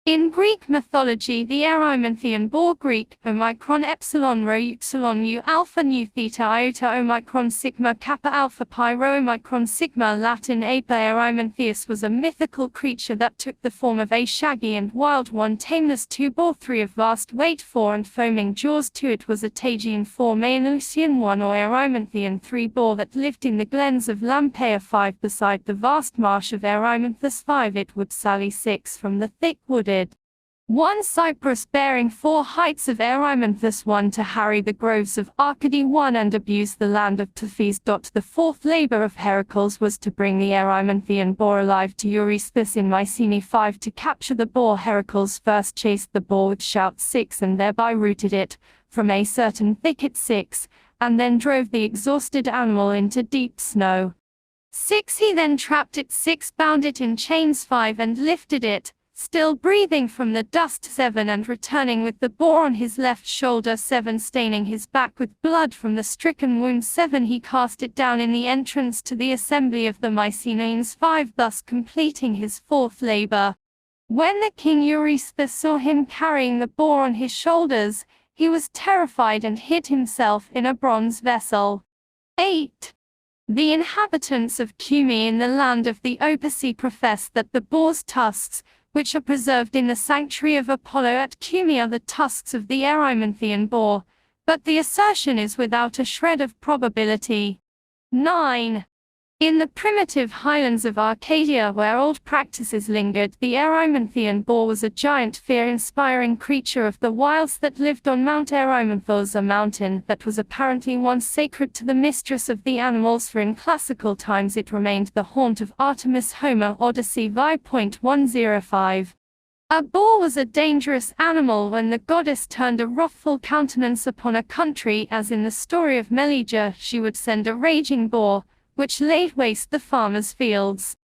In Greek mythology, the Erymanthian boar, Greek, omicron epsilon rho upsilon u alpha nu theta iota omicron sigma kappa alpha pi rho omicron sigma Latin Aper Erymanthius, was a mythical creature that took the form of a shaggy and wild one. Tameness 2 boar 3 of vast weight 4 and foaming jaws 2. It was a Tagian 4 Maenusian 1 or Erymanthian 3 boar that lived in the glens of Lampeia 5 beside the vast marsh of Erymanthus 5. It would sally 6 from the thick wooded 1 cypress bearing 4 heights of Erymanthus 1 to harry the groves of Arcady 1 and abuse the land of Tethys. The fourth labour of Heracles was to bring the Erymanthian boar alive to Eurysthus in Mycenae 5. To capture the boar, Heracles first chased the boar with shout 6 and thereby rooted it from a certain thicket 6, and then drove the exhausted animal into deep snow 6. He then trapped it 6, bound it in chains 5 and lifted it, still breathing, from the dust 7, and returning with the boar on his left shoulder 7, staining his back with blood from the stricken wound 7. He cast it down in the entrance to the assembly of the Mycenaeans 5, thus completing his fourth labor. When the king Eurysthus saw him carrying the boar on his shoulders, he was terrified and hid himself in a bronze vessel. 8. The inhabitants of Cumae in the land of the Opaci profess that the boar's tusks, which are preserved in the sanctuary of Apollo at Cumae, are the tusks of the Erymanthian boar, but the assertion is without a shred of probability. 9. In the primitive highlands of Arcadia, where old practices lingered, the Erymanthian boar was a giant, fear-inspiring creature of the wilds that lived on Mount Erymanthos, a mountain that was apparently once sacred to the mistress of the animals, for in classical times it remained the haunt of Artemis. Homer, Odyssey v.105. A boar was a dangerous animal when the goddess turned a wrathful countenance upon a country, as in the story of Meleager. She would send a raging boar, which laid waste the farmers' fields.